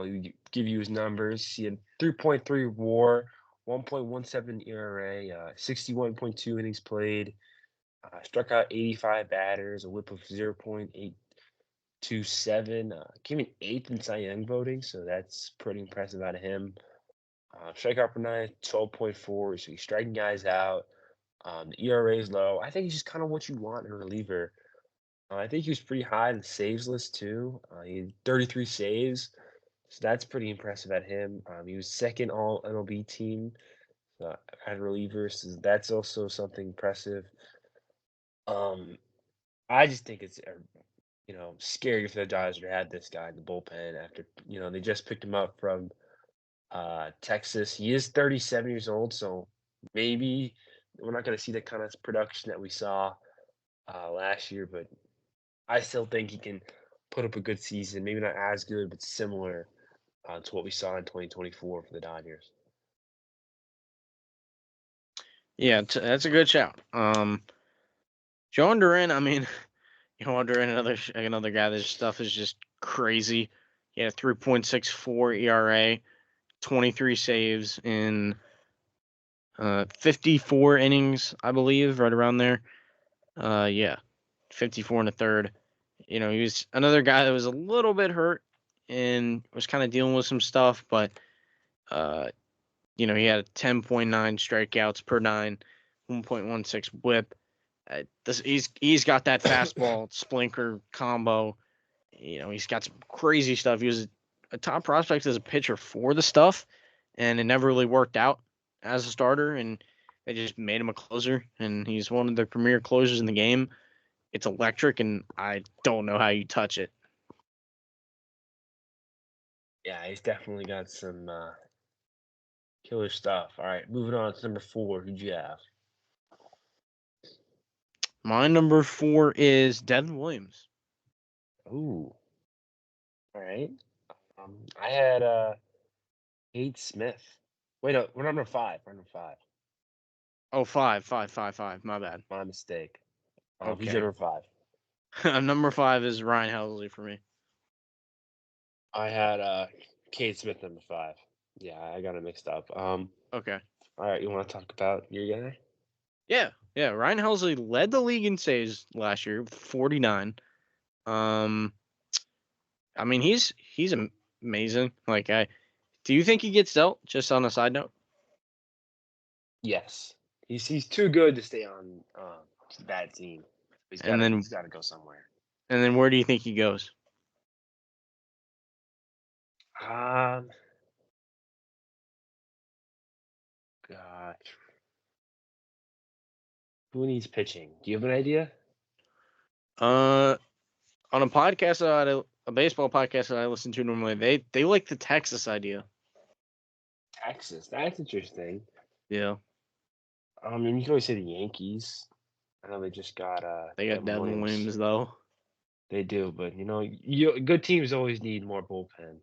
We give you his numbers. He had 3.3 WAR, 1.17 ERA, 61.2 innings played, struck out 85 batters, a WHIP of 0.827. Came in 8th in Cy Young voting, so that's pretty impressive out of him. Strikeout per 9, 12.4, so he's striking guys out. The ERA is low. I think he's just kind of what you want in a reliever. I think he was pretty high in the saves list too. He had 33 saves, so that's pretty impressive at him. He was second all MLB team at relievers, so that's also something impressive. I just think it's scary for the Dodgers to have this guy in the bullpen after they just picked him up from Texas. He is 37 years old, so maybe we're not going to see the kind of production that we saw last year, but I still think he can put up a good season. Maybe not as good, but similar to what we saw in 2024 for the Dodgers. Yeah, that's a good shout. Joe Duran, I mean, Joe Duran, another guy. This stuff is just crazy. He had a 3.64 ERA, 23 saves in 54 innings, I believe, right around there. Yeah, 54 and a third. He was another guy that was a little bit hurt and was kind of dealing with some stuff, but he had 10.9 strikeouts per 9, 1.16 WHIP. He's got that fastball splinker combo. He's got some crazy stuff. He was a top prospect as a pitcher for the stuff, and it never really worked out as a starter, and they just made him a closer, and he's one of the premier closers in the game. It's electric, and I don't know how you touch it. Yeah, he's definitely got some killer stuff. All right, moving on to number 4. Who'd you have? My number 4 is Devin Williams. Ooh. All right. I had Nate Smith. Wait, no, we're number 5. We're number 5. Oh, 5. My bad. My mistake. Who's Okay. your number 5? Number 5 is Ryan Helsley for me. I had Cade Smith number 5. Yeah, I got it mixed up. Okay. All right, you want to talk about your guy? Yeah. Ryan Helsley led the league in saves last year with 49. I mean, he's amazing. Do you think he gets dealt? Just on a side note. Yes, he's too good to stay on a bad team. He's got to go somewhere. And then where do you think he goes? Gosh. Who needs pitching? Do you have an idea? On a podcast a baseball podcast that I listen to normally, they like the Texas idea. Texas. That's interesting. Yeah. You can always say the Yankees. I know they just got They got Devin Williams though. They do, but good teams always need more bullpen.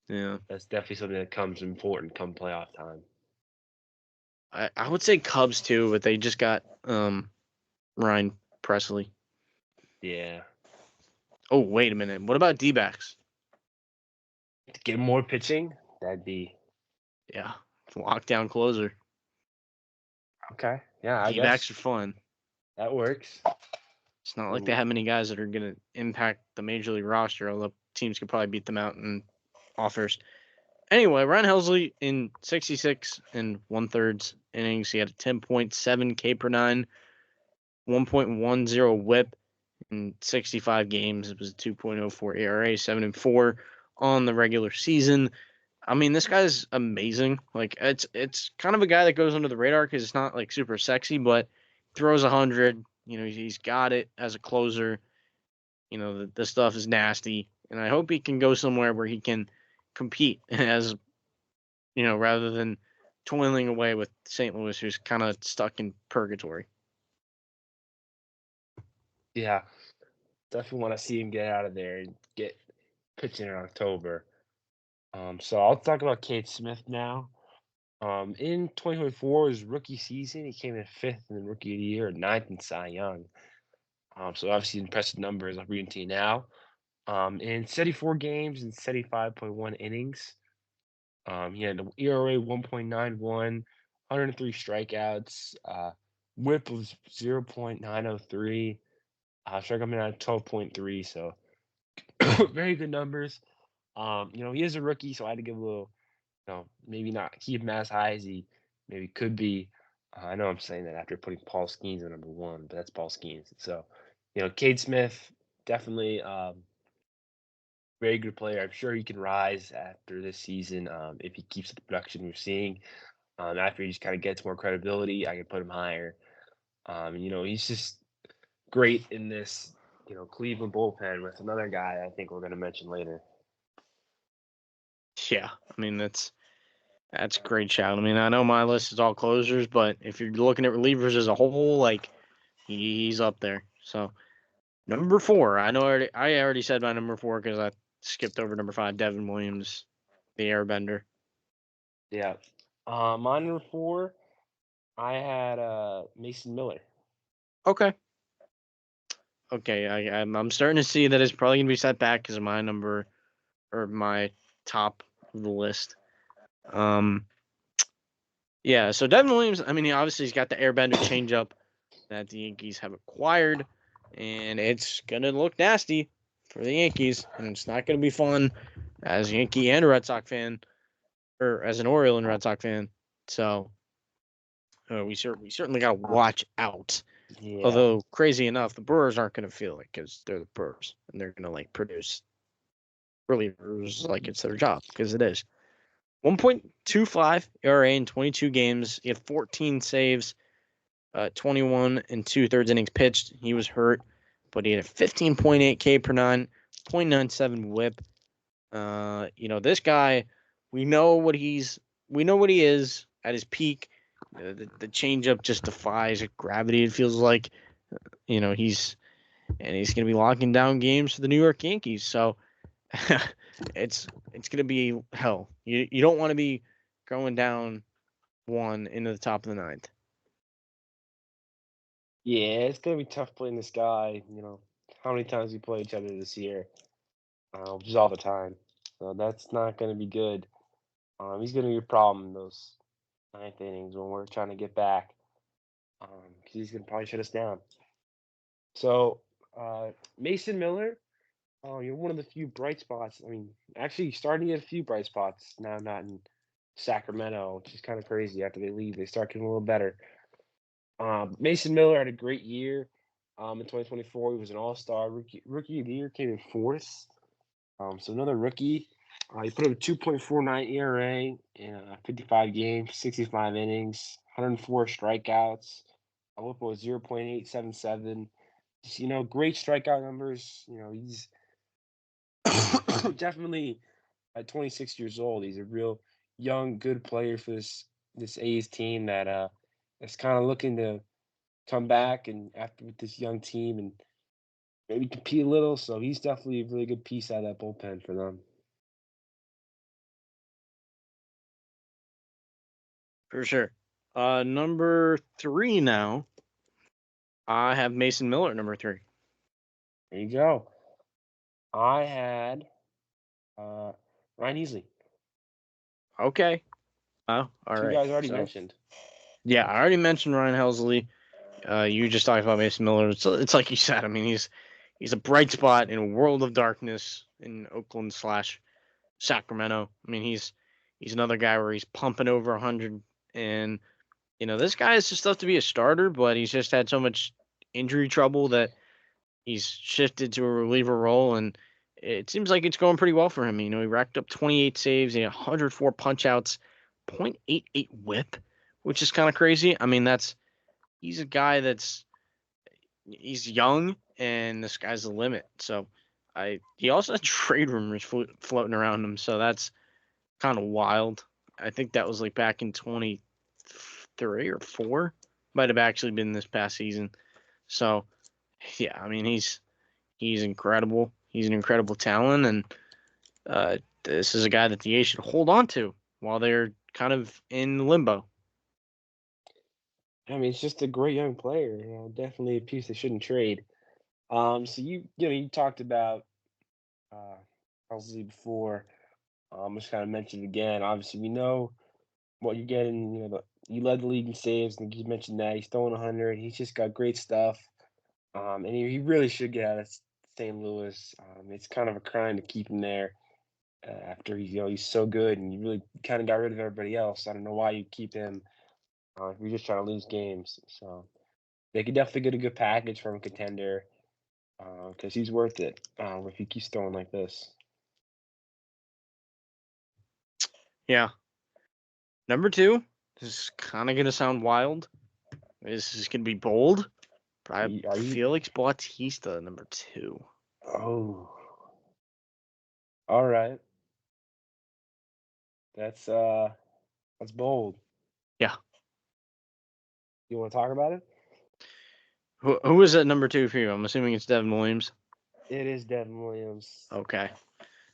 Yeah. That's definitely something that comes important come playoff time. I would say Cubs too, but they just got Ryan Presley. Yeah. Oh, wait a minute. What about D-backs? To get more pitching, that'd be Yeah. Lockdown closer. okay. Yeah, I D-backs guess are fun. that works. It's not like And they have many guys that are going to impact the major league roster, although teams could probably beat them out in offers. Anyway, Ryan Helsley in 66 and 1/3 innings. He had a 10.7 K per nine, 1.10 whip in 65 games. It was a 2.04 ERA, 7-4 on the regular season. I mean, this guy's amazing. Like it's kind of a guy that goes under the radar because it's not like super sexy, but throws 100. You know, he's got it as a closer. You know, the stuff is nasty, and I hope he can go somewhere where he can compete as rather than toiling away with St. Louis, who's kind of stuck in purgatory. yeah, definitely want to see him get out of there and get pitching in October. So I'll talk about Cade Smith now. In 2024, his rookie season, he came in fifth in the Rookie of the Year, ninth in Cy Young. So obviously impressive numbers. I'll read them to you now. In 74 games and 75.1 innings, he had an ERA 1.91, 103 strikeouts, WHIP was 0.903, strikeout rate at 12.3. So very good numbers. He is a rookie, so I had to give a little, maybe not keep him as high as he maybe could be. I know I'm saying that after putting Paul Skeens at number one, but that's Paul Skeens. So, Cade Smith, definitely very good player. I'm sure he can rise after this season if he keeps the production we're seeing. After he just kind of gets more credibility, I can put him higher. He's just great in this, Cleveland bullpen with another guy I think we're going to mention later. Yeah, I mean that's a great shout. I mean, I know my list is all closers, but if you're looking at relievers as a whole, like he's up there. So number 4, I already said my number 4 because I skipped over number 5, Devin Williams, the Airbender. Yeah. My number 4, I had Mason Miller. Okay. Okay, I'm starting to see that it's probably gonna be set back because of my number or my top of the list. Yeah. So Devin Williams, I mean, he's got the Airbender changeup that the Yankees have acquired, and it's gonna look nasty for the Yankees, and it's not gonna be fun as a Yankee and a Red Sox fan, or as an Oriole and Red Sox fan. So we certainly gotta watch out. Yeah. Although crazy enough, the Brewers aren't gonna feel it because they're the Brewers and they're gonna like produce relievers like it's their job because it is. 1.25 ERA in 22 games. He had 14 saves, 21 and 2/3 innings pitched. He was hurt, but he had a 15.8 K per nine, 0.97 WHIP. This guy, we know what he is at his peak. The changeup just defies gravity. It feels like, he's going to be locking down games for the New York Yankees. So it's going to be hell. You don't want to be going down one into the top of the ninth. Yeah, it's gonna be tough playing this guy. How many times we play each other this year? Which is all the time. So that's not gonna be good. He's gonna be a problem in those ninth innings when we're trying to get back. Because he's gonna probably shut us down. So Mason Miller, you're one of the few bright spots. I mean, actually starting to get a few bright spots now, not in Sacramento, which is kind of crazy. After they leave, they start getting a little better. Mason Miller had a great year. In 2024, he was an All-Star rookie of the year, came in fourth. So another rookie. He put up a 2.49 ERA in 55 games, 65 innings, 104 strikeouts. A whip was 0.877. Just, great strikeout numbers. He's definitely at 26 years old. He's a real young, good player for this A's team that is kind of looking to come back and after with this young team and maybe compete a little. So he's definitely a really good piece out of that bullpen for them. For sure. Number 3 now. I have Mason Miller at number 3. There you go. I had Ryan Easley. Okay. Oh, all Two right. guys already So, mentioned. yeah, I already mentioned Ryan Helsley. You just talked about Mason Miller. It's like you said. I mean, he's a bright spot in a world of darkness in Oakland slash Sacramento. I mean, he's another guy where he's pumping over 100, and this guy is just tough to be a starter, but he's just had so much injury trouble that he's shifted to a reliever role, and it seems like it's going pretty well for him. He racked up 28 saves, he had 104 punch outs, .88 whip, which is kind of crazy. I mean, he's a guy he's young, and the sky's the limit. So he also had trade rumors floating around him, so that's kind of wild. I think that was like back in 23 or 4, might have actually been this past season. So yeah, I mean he's incredible. He's an incredible talent, and this is a guy that the A's should hold on to while they're kind of in limbo. I mean, it's just a great young player. Definitely a piece they shouldn't trade. So you talked about uh, Halsey before. Just kind of mentioned again. Obviously, we know what you're getting. You led the league in saves. I think you mentioned that he's throwing 100. He's just got great stuff. And he really should get out of St. Louis. It's kind of a crime to keep him there after he's so good, and you really kind of got rid of everybody else. I don't know why you keep him if you're just trying to lose games. So they could definitely get a good package from a contender because he's worth it if he keeps throwing like this. Yeah. Number 2, this is kind of gonna sound wild. This is gonna be bold. But I Are you? Felix Bautista at number 2. Oh, all right. That's bold. Yeah. You want to talk about it? Who is at number 2 for you? I'm assuming it's Devin Williams. It is Devin Williams. Okay.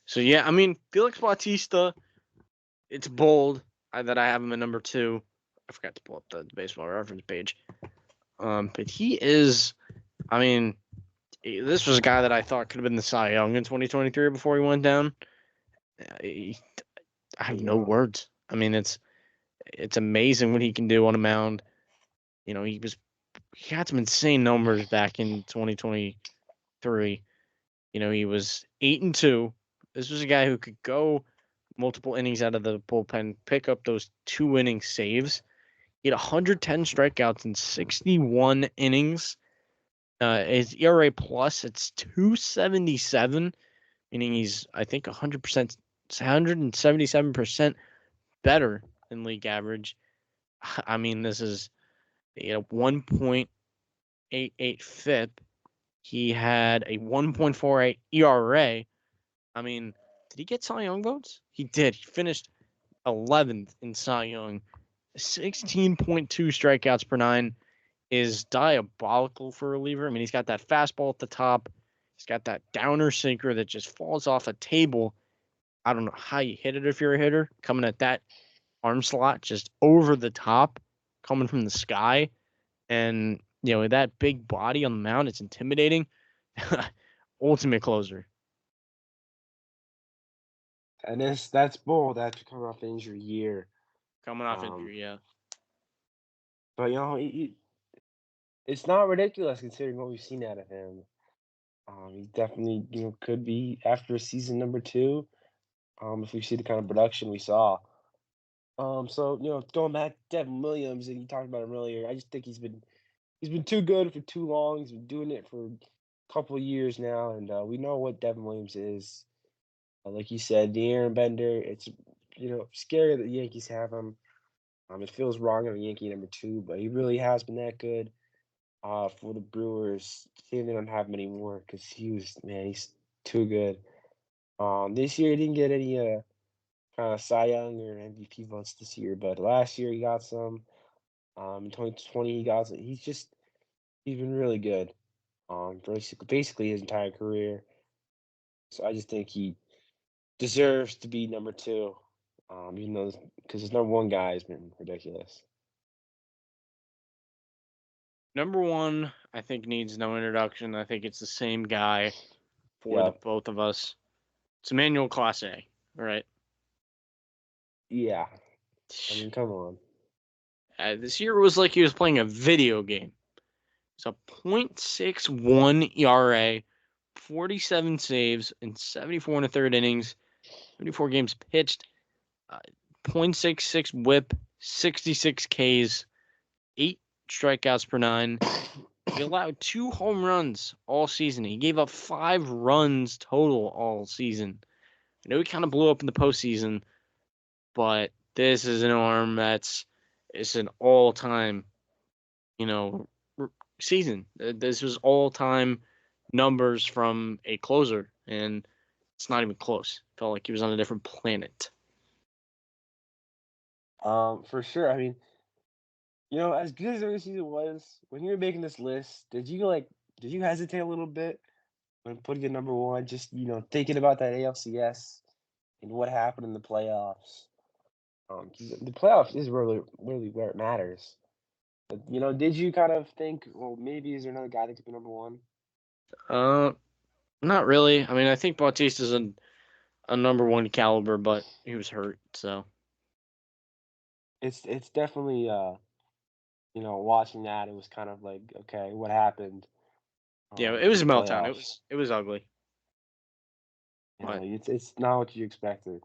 So yeah, I mean Felix Bautista. It's bold that I have him at number 2. I forgot to pull up the baseball reference page. But he is. I mean, this was a guy that I thought could have been the Cy Young in 2023 before he went down. I have no words. I mean, it's amazing what he can do on a mound. He had some insane numbers back in 2023. He was 8-2. This was a guy who could go multiple innings out of the bullpen, pick up those 2-inning saves. He had 110 strikeouts in 61 innings. His ERA plus, it's 2.77, meaning he's, I think, 177% better than league average. I mean, this is 1.88 FIP. He had a 1.48 ERA. I mean, did he get Cy Young votes? He did. He finished 11th in Cy Young. 16.2 strikeouts per 9 is diabolical for a reliever. I mean, he's got that fastball at the top. He's got that downer sinker that just falls off a table. I don't know how you hit it if you're a hitter, coming at that arm slot just over the top, coming from the sky. And, that big body on the mound, it's intimidating. Ultimate closer. And that's bold after coming off an injury year. Coming off injury, yeah. But it's not ridiculous considering what we've seen out of him. He definitely could be after season number 2. If we see the kind of production we saw. So going back to Devin Williams, and you talked about him earlier. I just think he's been too good for too long. He's been doing it for a couple of years now, and we know what Devin Williams is. Like you said, the Aaron Bender. It's scary that the Yankees have him. It feels wrong on a Yankee number 2, but he really has been that good. For the Brewers, seeing they don't have him anymore because he's too good. This year he didn't get any kind of Cy Young or MVP votes this year, but last year he got some. In 2020 he got some. He's been really good. Basically his entire career. So I just think he deserves to be number 2. Even though because his number one guy has been ridiculous. Number one, I think needs no introduction. I think it's the same guy for the Yeah, both of us. It's Emmanuel Clase, right? yeah. I mean, come on. This year was like he was playing a video game. It's a .61 ERA, 47 saves in 74 and a third innings, 74 games pitched, uh, .66 WHIP, 66 Ks, 8 strikeouts per 9. He allowed 2 home runs all season. He gave up 5 runs total all season. I know he kind of blew up in the postseason, but this is an arm it's an all-time, you know, season. This was all-time numbers from a closer, and it's not even close. Felt like he was on a different planet. For sure. I mean, as good as the regular season was, when you were making this list, did you hesitate a little bit when putting it number one? Just thinking about that ALCS and what happened in the playoffs. 'Cause the playoffs is really, really where it matters. But did you kind of think, well, maybe is there another guy that could be number one? Uh, Not really. I mean, I think Bautista's a number one caliber, but he was hurt, so It's definitely watching that it was kind of like, okay, what happened yeah, it in was the a meltdown. playoffs? It was ugly, but It's not what you expected.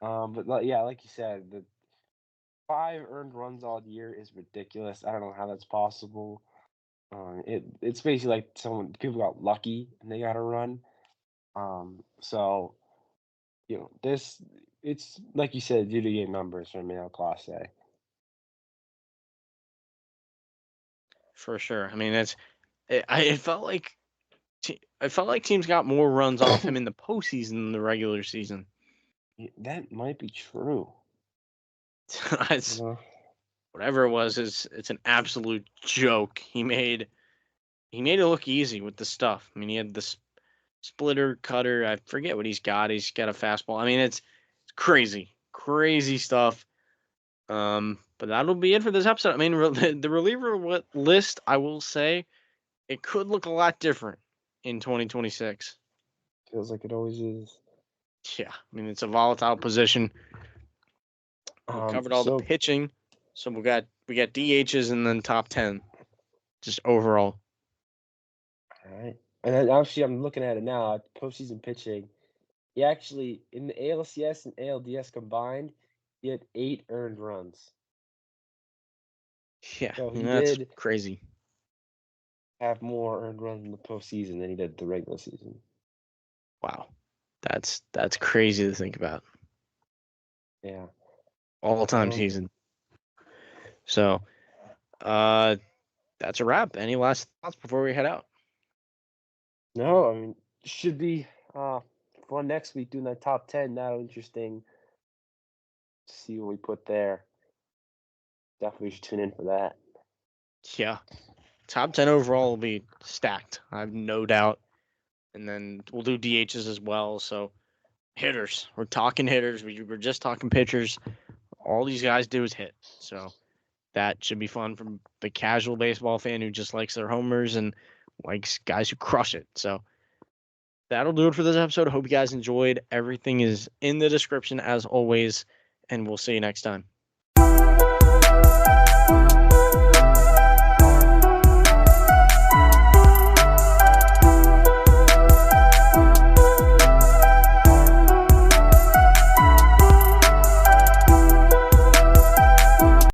no. But yeah, like you said, the 5 earned runs all year is ridiculous. I don't know how that's possible. It's basically like people got lucky and they got a run. So this it's like you said, due to game numbers from Class A. For sure. I mean, it felt like I felt like teams got more runs off him in the postseason than the regular season. That might be true. It's, You know? whatever it was, it's an absolute joke. He made it look easy with the stuff. I mean, he had this splitter, cutter. I forget what he's got. He's got a fastball. I mean, it's crazy, crazy stuff. But that'll be it for this episode. I mean, the reliever list, I will say, it could look a lot different in 2026. Feels like it always is. Yeah, I mean, it's a volatile position. We covered all the So pitching, so we got DHs and then top 10, just overall. all right. And then obviously I'm looking at it now, postseason pitching. He actually in the ALCS and ALDS combined, he had 8 earned runs. Yeah, So I mean, he that's did crazy. have more earned runs in the postseason than he did the regular season. Wow, that's crazy to think about. Yeah. All time Um, season. So, that's a wrap. Any last thoughts before we head out? no, I mean, should be fun next week doing that top 10. Now, interesting to see what we put there. Definitely should tune in for that. Yeah, top 10 overall will be stacked. I have no doubt. And then we'll do DHs as well. So, hitters. We're talking hitters. We're just talking pitchers. All these guys do is hit. So that should be fun from the casual baseball fan who just likes their homers and likes guys who crush it. So that'll do it for this episode. I hope you guys enjoyed. Everything is in the description as always, and we'll see you next time.